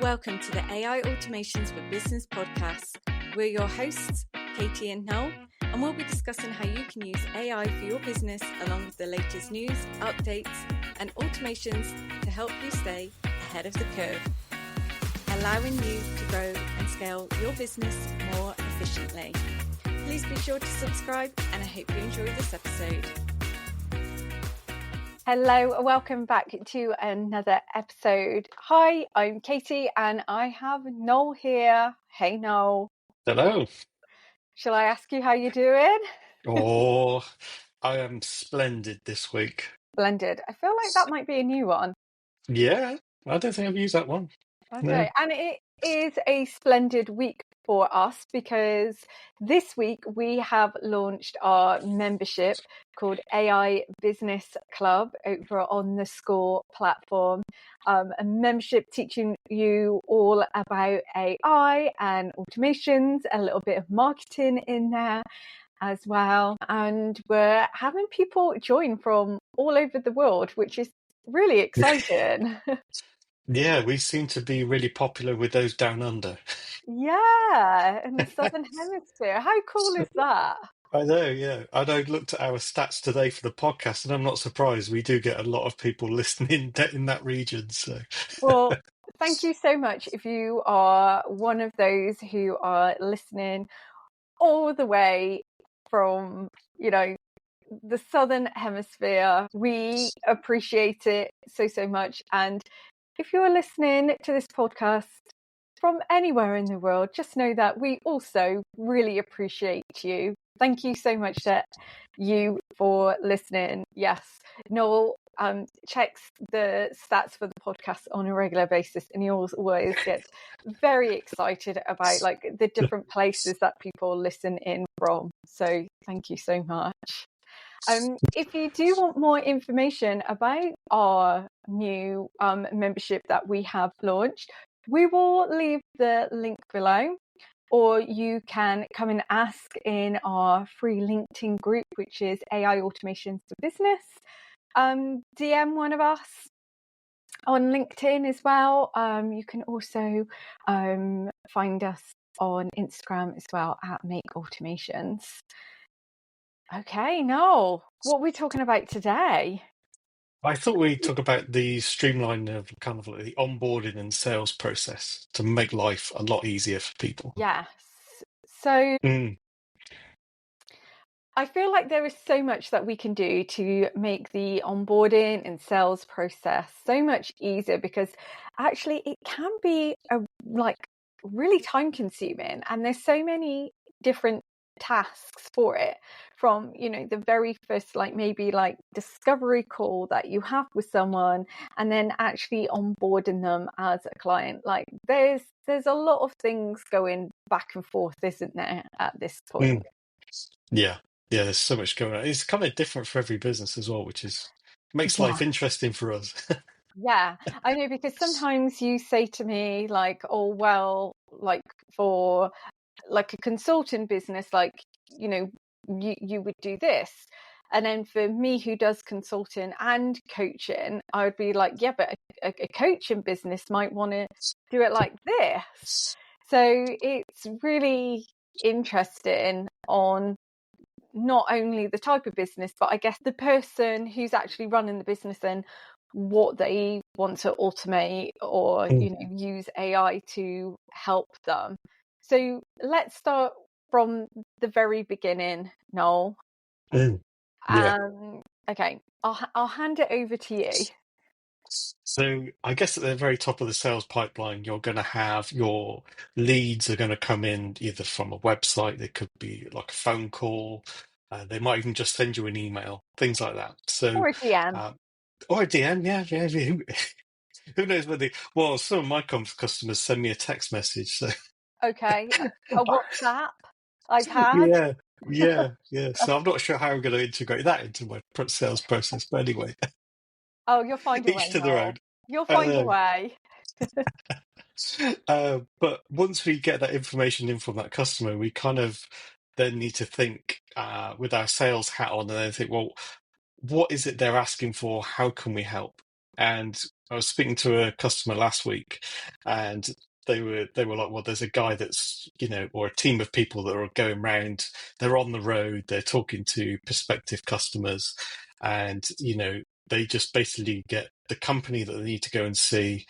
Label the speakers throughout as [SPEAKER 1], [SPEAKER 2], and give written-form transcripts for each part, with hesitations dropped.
[SPEAKER 1] welcome to the AI Automations for Business podcast. We're your hosts, Katie and Noel, and we'll be discussing how you can use AI for your business along with the latest news, updates, and automations to help you stay ahead of the curve, allowing you to grow and scale your business more efficiently. Please be sure to subscribe, and I hope you enjoy this episode. Hello, welcome back to another episode. Hi, I'm Katie and I have Noel here. Hey, Noel.
[SPEAKER 2] Hello.
[SPEAKER 1] Shall I ask you how you're doing?
[SPEAKER 2] Oh, I am splendid this week.
[SPEAKER 1] Splendid. I feel like that might be a new one.
[SPEAKER 2] Yeah, I don't think I've used that one.
[SPEAKER 1] Okay,
[SPEAKER 2] No.
[SPEAKER 1] and it is a splendid week for us because this week we have launched our membership called AI Business Club over on the Score platform. A membership teaching you all about AI and automations, a little bit of marketing in there as well. And we're having people join from all over the world, which is really exciting.
[SPEAKER 2] Yeah, we seem to be really popular with those down under.
[SPEAKER 1] Yeah, in the Southern Hemisphere. How cool is that?
[SPEAKER 2] I know, yeah. And I looked at our stats today for the podcast, and I'm not surprised. We do get a lot of people listening in that region. So,
[SPEAKER 1] Well, thank you so much if you are one of those who are listening all the way from, the Southern Hemisphere. We appreciate it so much. And if you're listening to this podcast from anywhere in the world, just know that we also really appreciate you. Thank you so much to you for listening. Yes, Noel checks the stats for the podcast on a regular basis, and he always gets very excited about like the different places that people listen in from. So thank you so much. If you do want more information about our new membership that we have launched, we will leave the link below, or you can come and ask in our free LinkedIn group, which is AI Automations for Business. DM one of us on LinkedIn as well. You can also find us on Instagram as well at Make Automations. Okay, Noel, what are we talking about today?
[SPEAKER 2] I thought we'd talk about the streamlining of kind of like the onboarding and sales process to make life a lot easier for people.
[SPEAKER 1] Yes. So
[SPEAKER 2] Mm.
[SPEAKER 1] I feel like there is so much that we can do to make the onboarding and sales process so much easier, because actually it can be really time consuming, and there's so many different tasks for it, from the very first maybe discovery call that you have with someone, and then actually onboarding them as a client. Like there's a lot of things going back and forth, isn't there, at this point?
[SPEAKER 2] Yeah, there's so much going on. It's kind of different for every business as well, which makes life interesting for us.
[SPEAKER 1] Yeah, I know, because sometimes you say to me like, oh, well, like for like a consulting business, you would do this. And then for me, who does consulting and coaching, I would be like, yeah, but a coaching business might want to do it like this. So it's really interesting on not only the type of business, but I guess the person who's actually running the business and what they want to automate or use AI to help them. So let's start from the very beginning, Noel.
[SPEAKER 2] Yeah.
[SPEAKER 1] Okay, I'll hand it over to you.
[SPEAKER 2] So I guess at the very top of the sales pipeline, you're going to have your leads are going to come in either from a website, they could be like a phone call, they might even just send you an email, things like that. So,
[SPEAKER 1] Or a DM.
[SPEAKER 2] Or a DM, yeah. Who knows whether? Well, some of my customers send me a text message. So
[SPEAKER 1] Okay, a WhatsApp I've had.
[SPEAKER 2] yeah. So I'm not sure how I'm going to integrate that into my sales process, but anyway,
[SPEAKER 1] Oh, you'll find a way,
[SPEAKER 2] each to their
[SPEAKER 1] Noel.
[SPEAKER 2] own.
[SPEAKER 1] You'll find a way.
[SPEAKER 2] But once we get that information in from that customer, we kind of then need to think with our sales hat on, and then think, well, what is it they're asking for? How can we help? And I was speaking to a customer last week, and they were like, well, there's a guy that's, or a team of people that are going round. They're on the road. They're talking to prospective customers, and they just basically get the company that they need to go and see,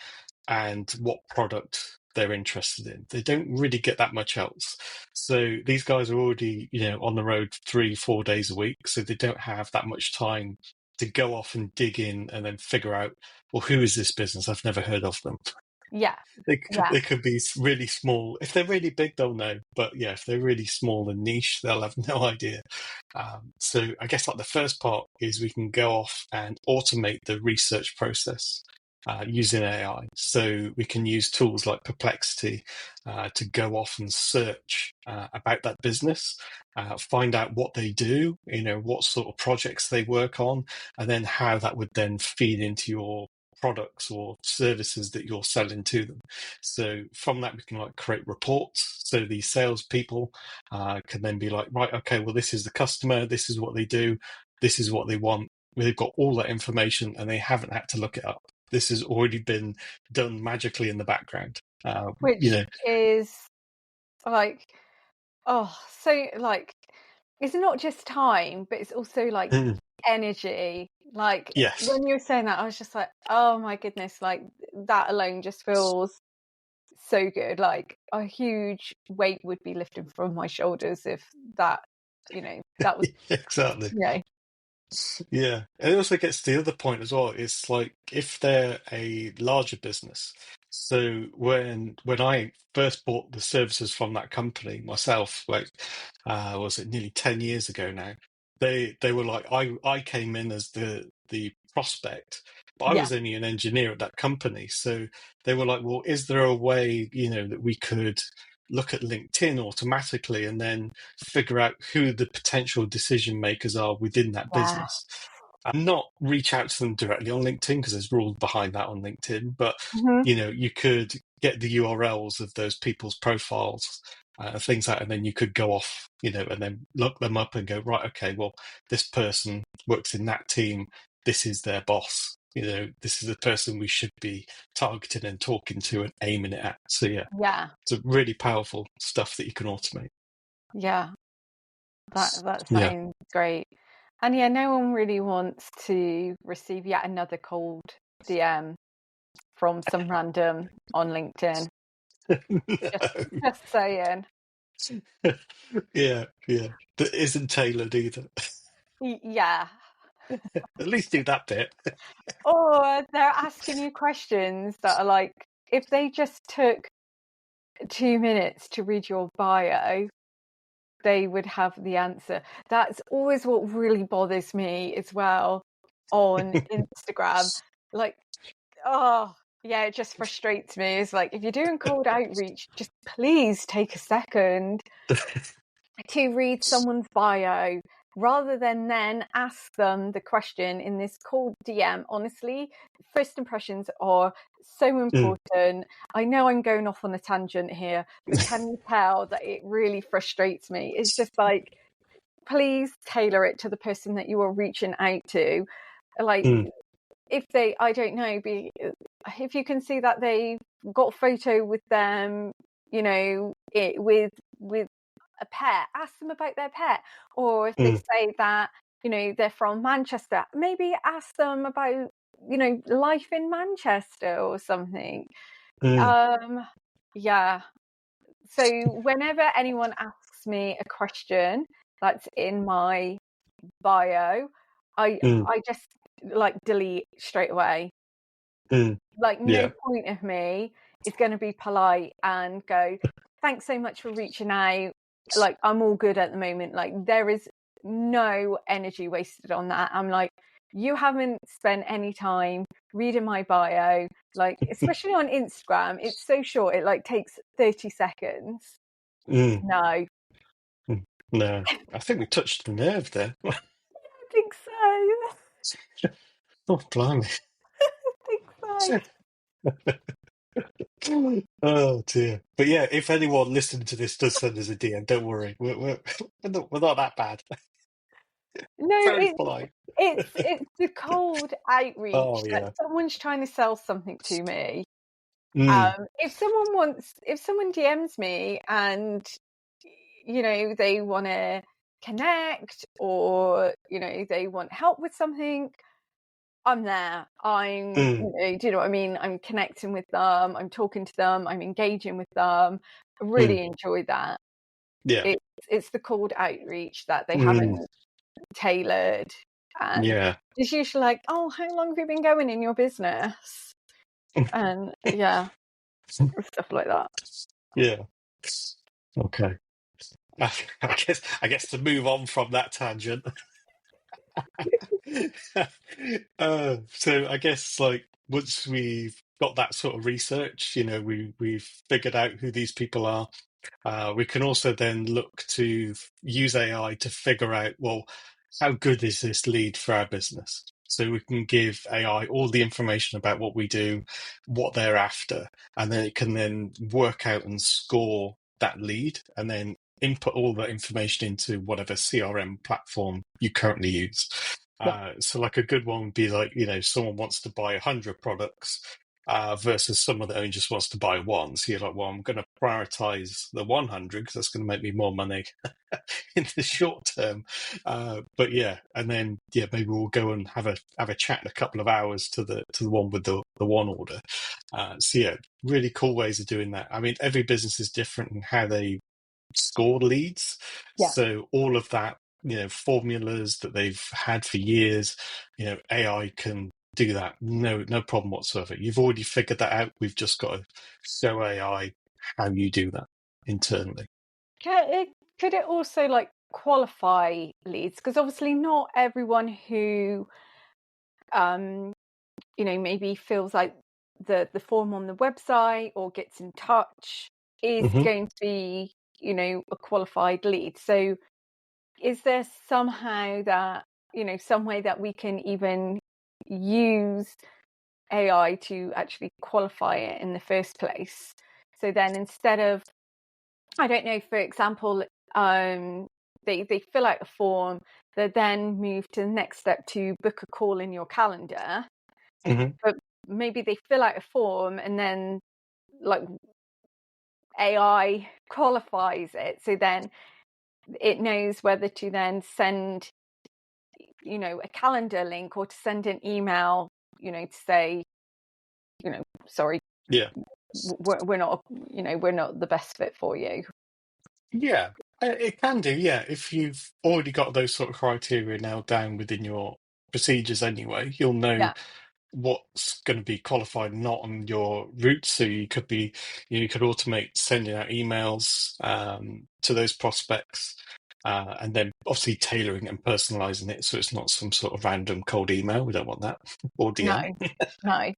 [SPEAKER 2] and what product they're interested in. They don't really get that much else. So these guys are already, on the road 3, 4 days a week, so they don't have that much time to go off and dig in and then figure out, well, who is this business? I've never heard of them.
[SPEAKER 1] Yeah,
[SPEAKER 2] They,
[SPEAKER 1] yeah,
[SPEAKER 2] they could be really small. If they're really big, they'll know. But yeah, if they're really small and niche, they'll have no idea. So I guess like the first part is we can go off and automate the research process using AI. So we can use tools like Perplexity to go off and search about that business, find out what they do, what sort of projects they work on, and then how that would then feed into your products or services that you're selling to them. So from that, we can like create reports. So these salespeople can then be like, right, okay, well, this is the customer, this is what they do, this is what they want. They've got all that information and they haven't had to look it up. This has already been done magically in the background.
[SPEAKER 1] which is like, oh, so like, it's not just time, but it's also like
[SPEAKER 2] mm,
[SPEAKER 1] energy. Like
[SPEAKER 2] yes.
[SPEAKER 1] when you were saying that, I was just like, oh my goodness, like that alone just feels so good. Like a huge weight would be lifted from my shoulders if that, that was,
[SPEAKER 2] Exactly.
[SPEAKER 1] you know,
[SPEAKER 2] Yeah, and it also gets to the other point as well. It's like if they're a larger business. So when I first bought the services from that company myself, like was it nearly 10 years ago now? They were like I came in as the prospect, but I
[SPEAKER 1] yeah,
[SPEAKER 2] was only an engineer at that company. So they were like, well, is there a way, that we could look at LinkedIn automatically and then figure out who the potential decision makers are within that
[SPEAKER 1] yeah,
[SPEAKER 2] business, and not reach out to them directly on LinkedIn because there's rules behind that on LinkedIn. But
[SPEAKER 1] hmm,
[SPEAKER 2] you could get the URLs of those people's profiles, things like, and then you could go off, and then look them up and go, right, okay, well, this person works in that team. This is their boss. This is the person we should be targeting and talking to and aiming it at. So yeah,
[SPEAKER 1] yeah,
[SPEAKER 2] it's a really powerful stuff that you can automate.
[SPEAKER 1] yeah. That
[SPEAKER 2] Yeah.
[SPEAKER 1] sounds great. And yeah, no one really wants to receive yet another cold DM from some random on LinkedIn. Just just saying.
[SPEAKER 2] Yeah, yeah. That isn't tailored either.
[SPEAKER 1] Yeah.
[SPEAKER 2] At least do that bit.
[SPEAKER 1] Or they're asking you questions that are like, if they just took 2 minutes to read your bio, they would have the answer. That's always what really bothers me as well on Instagram. Like, oh, yeah, it just frustrates me. It's like, if you're doing cold outreach, just please take a second to read someone's bio rather than then ask them the question in this cold DM. Honestly, first impressions are so
[SPEAKER 2] Mm,
[SPEAKER 1] important. I know I'm going off on a tangent here, but can you tell that it really frustrates me? It's just like, please tailor it to the person that you are reaching out to. Like,
[SPEAKER 2] mm,
[SPEAKER 1] if they, I don't know, if you can see that they've got a photo with them, with a pet, ask them about their pet. Or if they
[SPEAKER 2] mm,
[SPEAKER 1] say that, they're from Manchester, maybe ask them about, life in Manchester or something.
[SPEAKER 2] mm,
[SPEAKER 1] Yeah. So whenever anyone asks me a question that's in my bio, I
[SPEAKER 2] mm,
[SPEAKER 1] I just like delete straight away.
[SPEAKER 2] mm.
[SPEAKER 1] Like, no
[SPEAKER 2] Yeah.
[SPEAKER 1] point of me is going to be polite and go, thanks so much for reaching out. Like, I'm all good at the moment. Like, there is no energy wasted on that. I'm like, you haven't spent any time reading my bio. Like, especially on Instagram, it's so short. It like takes 30 seconds.
[SPEAKER 2] Mm,
[SPEAKER 1] No,
[SPEAKER 2] mm. No, I think we touched the nerve there.
[SPEAKER 1] I think so. I
[SPEAKER 2] Oh, blimey.
[SPEAKER 1] think so.
[SPEAKER 2] Oh dear. But yeah, if anyone listening to this does send us a DM, don't worry. We're not that bad.
[SPEAKER 1] No,
[SPEAKER 2] Very polite.
[SPEAKER 1] it's the cold outreach
[SPEAKER 2] Oh
[SPEAKER 1] that
[SPEAKER 2] yeah.
[SPEAKER 1] someone's trying to sell something to me.
[SPEAKER 2] Mm,
[SPEAKER 1] If someone DMs me and they want to connect, or they want help with something, I'm there.
[SPEAKER 2] mm,
[SPEAKER 1] Do you know what I mean? I'm connecting with them. I'm talking to them. I'm engaging with them. I
[SPEAKER 2] mm,
[SPEAKER 1] really enjoy that.
[SPEAKER 2] yeah.
[SPEAKER 1] It's the cold outreach that they
[SPEAKER 2] Mm,
[SPEAKER 1] haven't tailored, and
[SPEAKER 2] yeah.
[SPEAKER 1] it's usually like, "Oh, how long have you been going in your business?" And yeah, stuff like that.
[SPEAKER 2] Yeah. Okay. I guess to move on from that tangent. So I guess like once we've got that sort of research, we've figured out who these people are. We can also then look to use AI to figure out, well, how good is this lead for our business? So we can give AI all the information about what we do, what they're after, and then it can then work out and score that lead and then input all that information into whatever CRM platform you currently use.
[SPEAKER 1] Yeah.
[SPEAKER 2] So like a good one would be like, someone wants to buy 100 products versus someone that only just wants to buy one. So you're like, well, I'm going to prioritize the 100 because that's going to make me more money in the short term. But yeah, and then yeah, maybe we'll go and have a chat in a couple of hours to the one with the one order. So yeah, really cool ways of doing that. I mean, every business is different in how they score leads.
[SPEAKER 1] Yeah.
[SPEAKER 2] So all of that, formulas that they've had for years, AI can do that. No problem whatsoever. You've already figured that out. We've just got to show AI how you do that internally.
[SPEAKER 1] Could it also like qualify leads? Because obviously not everyone who maybe feels like the form on the website or gets in touch is
[SPEAKER 2] Hmm.
[SPEAKER 1] going to be, a qualified lead. So is there somehow that, some way that we can even use AI to actually qualify it in the first place? So then instead of, I don't know, for example, they fill out a form, they then move to the next step to book a call in your calendar,
[SPEAKER 2] Hmm.
[SPEAKER 1] but maybe they fill out a form and then like AI qualifies it, so then it knows whether to then send a calendar link or to send an email, to say, sorry,
[SPEAKER 2] Yeah.
[SPEAKER 1] we're not, we're not the best fit for you.
[SPEAKER 2] Yeah, it can do. Yeah, if you've already got those sort of criteria nailed down within your procedures anyway, you'll know
[SPEAKER 1] Yeah.
[SPEAKER 2] what's going to be qualified and not on your route. So you could automate sending out emails to those prospects, and then obviously tailoring and personalizing it so it's not some sort of random cold email. We don't want that or
[SPEAKER 1] No.
[SPEAKER 2] DM.
[SPEAKER 1] No.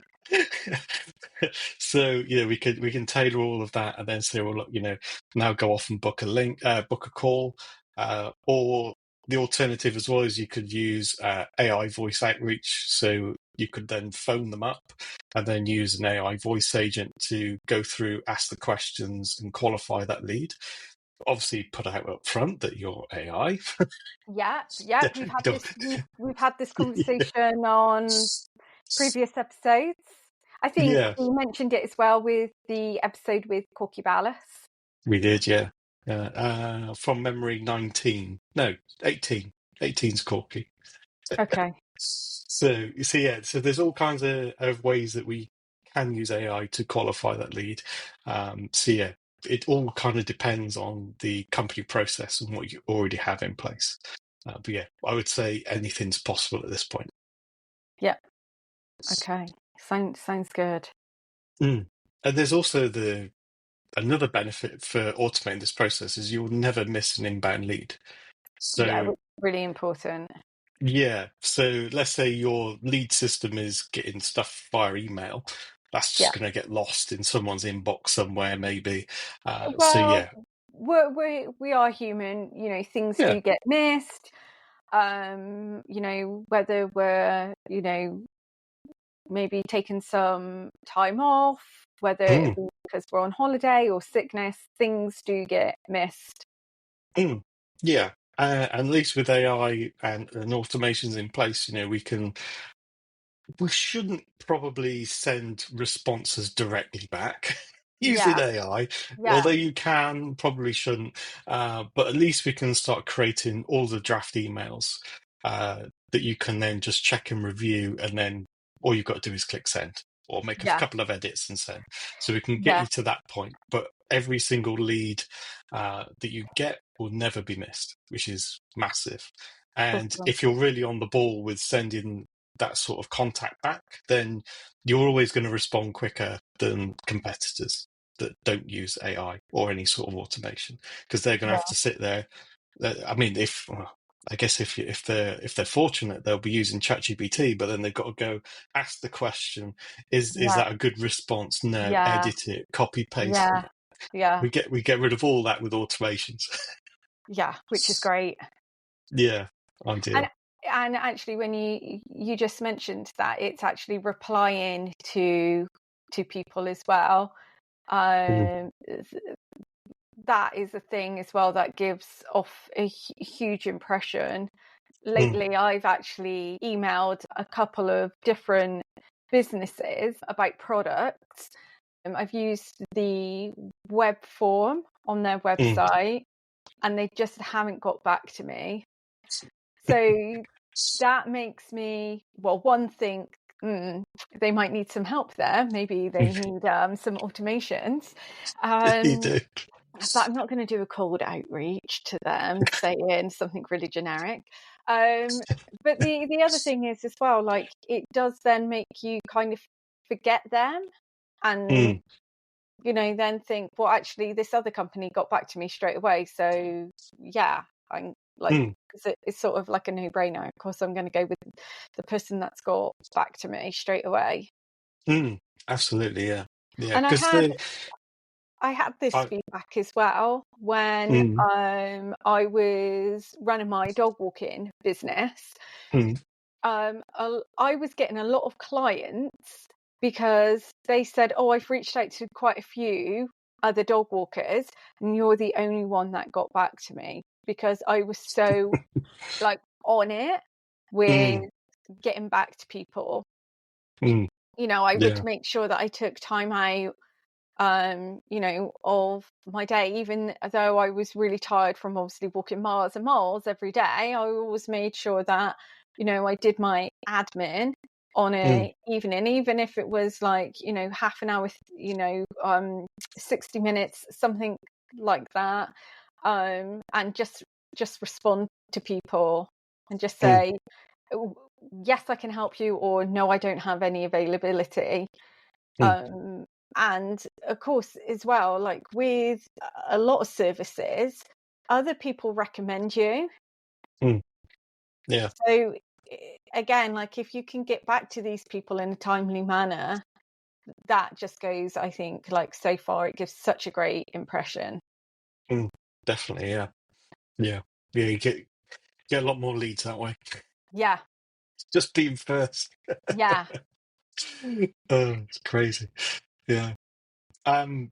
[SPEAKER 2] So we can tailor all of that and then say, well, look, now go off and book a call, or the alternative as well is you could use AI voice outreach. So you could then phone them up and then use an AI voice agent to go through, ask the questions, and qualify that lead. Obviously, put out up front that you're AI.
[SPEAKER 1] Yeah. We've had
[SPEAKER 2] Don't-
[SPEAKER 1] this. We've had this conversation on previous episodes. I think
[SPEAKER 2] Yeah,
[SPEAKER 1] we mentioned it as well with the episode with Corky Ballas.
[SPEAKER 2] we did. Yeah, from memory, 19. No, 18. 18's Corky.
[SPEAKER 1] Okay.
[SPEAKER 2] So yeah, so there's all kinds of ways that we can use AI to qualify that lead. So yeah, it all kind of depends on the company process and what you already have in place. But yeah, I would say anything's possible at this point.
[SPEAKER 1] Yeah. Okay. Sounds good.
[SPEAKER 2] Mm. And there's also another benefit for automating this process is you'll never miss an inbound lead.
[SPEAKER 1] Yeah.
[SPEAKER 2] So
[SPEAKER 1] Really important.
[SPEAKER 2] yeah. So let's say your lead system is getting stuff via email. That's
[SPEAKER 1] Yeah.
[SPEAKER 2] just going to get lost in someone's inbox somewhere, maybe. So
[SPEAKER 1] Well,
[SPEAKER 2] yeah,
[SPEAKER 1] we are human. Things
[SPEAKER 2] yeah,
[SPEAKER 1] do get missed. Whether we're maybe taking some time off, whether it
[SPEAKER 2] mm,
[SPEAKER 1] be because we're on holiday or sickness, things do get missed.
[SPEAKER 2] mm, yeah. And at least with AI and automations in place, we shouldn't probably send responses directly back using
[SPEAKER 1] Yeah,
[SPEAKER 2] AI,
[SPEAKER 1] yeah,
[SPEAKER 2] although you can, probably shouldn't. But at least we can start creating all the draft emails that you can then just check and review, and then all you've got to do is click send or make a
[SPEAKER 1] yeah,
[SPEAKER 2] couple of edits and send. So we can get
[SPEAKER 1] yeah.
[SPEAKER 2] you to that point. But every single lead that you get will never be missed, which is massive. And
[SPEAKER 1] Awesome.
[SPEAKER 2] if you're really on the ball with sending that sort of contact back, then you're always going to respond quicker than competitors that don't use AI or any sort of automation, because they're going to have
[SPEAKER 1] Yeah,
[SPEAKER 2] to sit there. I mean, I guess if they're fortunate, they'll be using ChatGPT, but then they've got to go ask the question: Is
[SPEAKER 1] yeah,
[SPEAKER 2] that a good response? No,
[SPEAKER 1] yeah,
[SPEAKER 2] edit it, copy paste.
[SPEAKER 1] yeah, yeah,
[SPEAKER 2] We get rid of all that with automations.
[SPEAKER 1] yeah, which is great.
[SPEAKER 2] Yeah,
[SPEAKER 1] And
[SPEAKER 2] ideal.
[SPEAKER 1] actually, when you just mentioned that, it's actually replying to people as well.
[SPEAKER 2] Mm,
[SPEAKER 1] Um, that is a thing as well that gives off a huge impression.
[SPEAKER 2] mm,
[SPEAKER 1] Lately, I've actually emailed a couple of different businesses about products. I've used the web form on their
[SPEAKER 2] mm,
[SPEAKER 1] website, and they just haven't got back to me. So that makes me, well, one, think they might need some help there. Maybe they need some automations.
[SPEAKER 2] you
[SPEAKER 1] Um,
[SPEAKER 2] do.
[SPEAKER 1] but I'm not going to do a cold outreach to them saying something really generic. But the other thing is as well, like, it does then make you kind of forget them, and
[SPEAKER 2] Mm,
[SPEAKER 1] then think, well, actually, this other company got back to me straight away. So yeah, I'm like,
[SPEAKER 2] mm.
[SPEAKER 1] it's sort of like a no-brainer. Of course, I'm going to go with the person that's got back to me straight away.
[SPEAKER 2] Mm, absolutely, yeah, yeah.
[SPEAKER 1] And I
[SPEAKER 2] Because
[SPEAKER 1] had
[SPEAKER 2] the
[SPEAKER 1] I had this
[SPEAKER 2] I,
[SPEAKER 1] feedback as well when
[SPEAKER 2] mm,
[SPEAKER 1] I was running my dog walking business.
[SPEAKER 2] mm,
[SPEAKER 1] I was getting a lot of clients because they said, "Oh, I've reached out to quite a few other dog walkers, and you're the only one that got back to me," because I was so, like, on it with
[SPEAKER 2] mm,
[SPEAKER 1] getting back to people.
[SPEAKER 2] mm,
[SPEAKER 1] I would
[SPEAKER 2] yeah,
[SPEAKER 1] make sure that I took time out of my day, even though I was really tired from obviously walking miles and miles every day. I always made sure that, I did my admin on
[SPEAKER 2] mm,
[SPEAKER 1] a evening, even if it was like, half an hour, 60 minutes, something like that. And just respond to people and just
[SPEAKER 2] mm,
[SPEAKER 1] say, "Oh, yes, I can help you," or "No, I don't have any availability."
[SPEAKER 2] mm,
[SPEAKER 1] um and of course as well, like with a lot of services, other people recommend you.
[SPEAKER 2] mm, yeah,
[SPEAKER 1] So again, like, if you can get back to these people in a timely manner, that just goes, I think, like, so far it gives such a great impression.
[SPEAKER 2] mm, definitely, yeah, yeah, yeah. You get a lot more leads that way.
[SPEAKER 1] Yeah,
[SPEAKER 2] Just being first.
[SPEAKER 1] yeah,
[SPEAKER 2] It's crazy. Yeah. Um,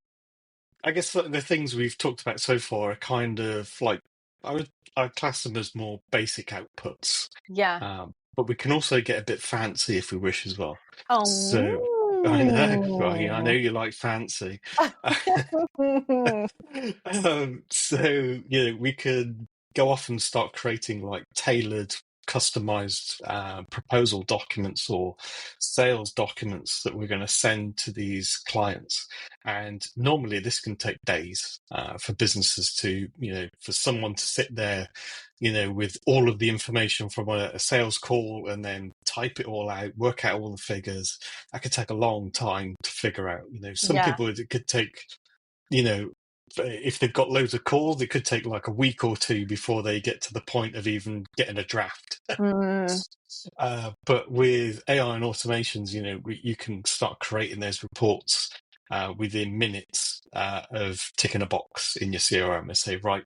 [SPEAKER 2] I guess the things we've talked about so far are kind of like I would class them as more basic outputs.
[SPEAKER 1] yeah.
[SPEAKER 2] But we can also get a bit fancy if we wish as well. So I know, well, yeah, I know
[SPEAKER 1] Oh.
[SPEAKER 2] you like fancy. So we could go off and start creating like tailored, customized proposal documents or sales documents that we're going to send to these clients. And normally this can take days for businesses to, for someone to sit there, with all of the information from a sales call and then type it all out, work out all the figures. That could take a long time to figure out. Some
[SPEAKER 1] Yeah.
[SPEAKER 2] people, it could take, you know, if they've got loads of calls, it could take like a week or two before they get to the point of even getting a draft.
[SPEAKER 1] Mm,
[SPEAKER 2] But with AI and automations, you can start creating those reports within minutes of ticking a box in your CRM and say, right,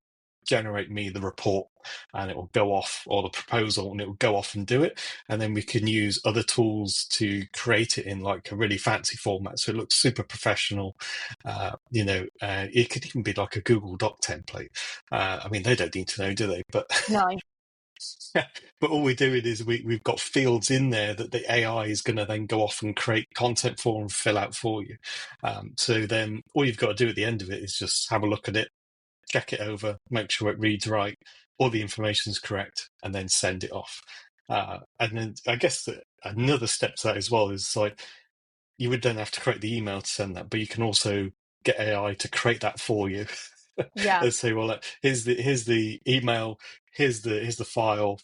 [SPEAKER 2] generate me the report, and it will go off, or the proposal, and it will go off and do it. And then we can use other tools to create it in like a really fancy format, so it looks super professional. It could even be like a Google Doc template. I mean, they don't need to know, do they? But
[SPEAKER 1] No.
[SPEAKER 2] but all we're doing is we've got fields in there that the AI is going to then go off and create content for and fill out for you. So then all you've got to do at the end of it is just have a look at it, check it over, make sure it reads right, all the information is correct, and then send it off. And then I guess that another step to that as well is like you would then have to create the email to send that, but you can also get AI to create that for you.
[SPEAKER 1] Yeah.
[SPEAKER 2] And say, well, here's the email, here's the file,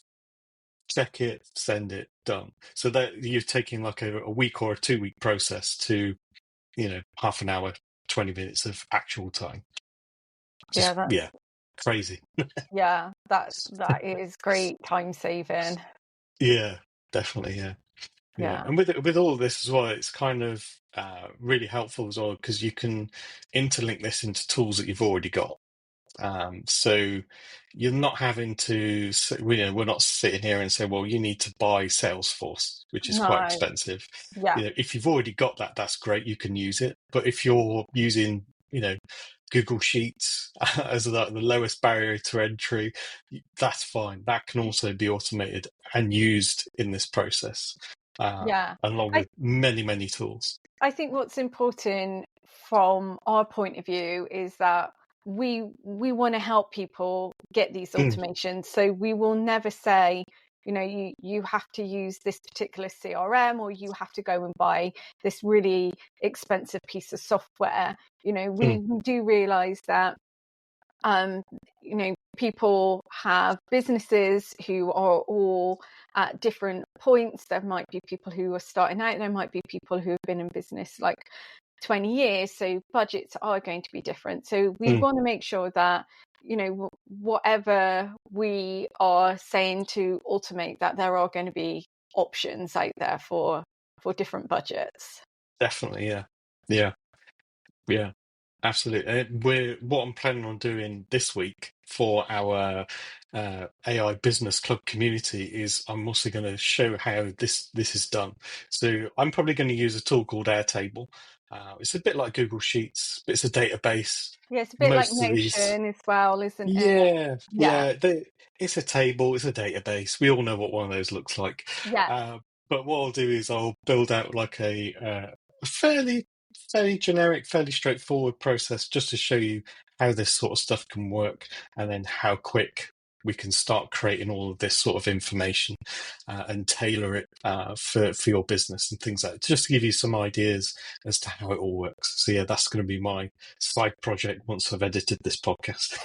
[SPEAKER 2] check it, send it, done. So that you're taking like a week or a 2 week process to, half an hour, 20 minutes of actual time. Just,
[SPEAKER 1] Yeah,
[SPEAKER 2] crazy.
[SPEAKER 1] yeah, that is great time saving.
[SPEAKER 2] Yeah, definitely. Yeah. Yeah.
[SPEAKER 1] Yeah.
[SPEAKER 2] And with all of this as well, it's kind of really helpful as well, because you can interlink this into tools that you've already got. So you're not having to, we're not sitting here and say, well, you need to buy Salesforce, which is quite
[SPEAKER 1] No.
[SPEAKER 2] expensive.
[SPEAKER 1] Yeah.
[SPEAKER 2] If you've already got that, that's great. You can use it. But if you're using, Google Sheets as the lowest barrier to entry, that's fine. That can also be automated and used in this process,
[SPEAKER 1] Yeah.
[SPEAKER 2] along
[SPEAKER 1] I
[SPEAKER 2] with many, many tools.
[SPEAKER 1] I think what's important from our point of view is that we want to help people get these
[SPEAKER 2] Mm,
[SPEAKER 1] automations. So we will never say, you have to use this particular CRM, or you have to go and buy this really expensive piece of software. We
[SPEAKER 2] mm,
[SPEAKER 1] do realize that people have businesses who are all at different points. There might be people who are starting out, there might be people who have been in business like 20 years, so budgets are going to be different. So we
[SPEAKER 2] mm.
[SPEAKER 1] want to make sure that whatever we are saying to automate, that there are going to be options out there for different budgets.
[SPEAKER 2] Definitely. Yeah. Yeah. Yeah, absolutely. What I'm planning on doing this week for our AI Business Club community is I'm also going to show how this is done. So I'm probably going to use a tool called Airtable. It's a bit like Google Sheets, but it's a database.
[SPEAKER 1] Yeah, it's a bit like
[SPEAKER 2] Most of these,
[SPEAKER 1] Notion as well, isn't it?
[SPEAKER 2] yeah,
[SPEAKER 1] Yeah.
[SPEAKER 2] yeah. It's a table, it's a database. We all know what one of those looks like.
[SPEAKER 1] Yeah.
[SPEAKER 2] But what I'll do is I'll build out like a fairly generic, fairly straightforward process just to show you how this sort of stuff can work, and then how quick we can start creating all of this sort of information and tailor it for your business and things like that, just to give you some ideas as to how it all works. So yeah, that's going to be my side project once I've edited this podcast.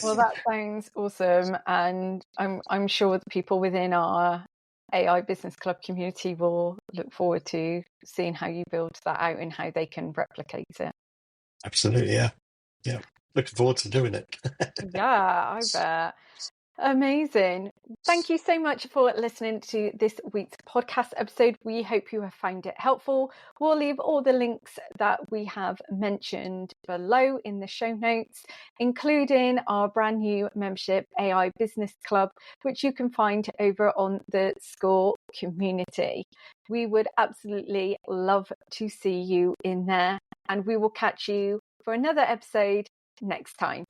[SPEAKER 1] Well, that sounds awesome, and I'm sure the people within our AI Business Club community will look forward to seeing how you build that out and how they can replicate it.
[SPEAKER 2] Absolutely, yeah. Yeah. Looking forward to doing it.
[SPEAKER 1] Yeah, I bet. Amazing. Thank you so much for listening to this week's podcast episode. We hope you have found it helpful. We'll leave all the links that we have mentioned below in the show notes, including our brand new membership, AI Business Club, which you can find over on the Score community. We would absolutely love to see you in there, and we will catch you for another episode next time.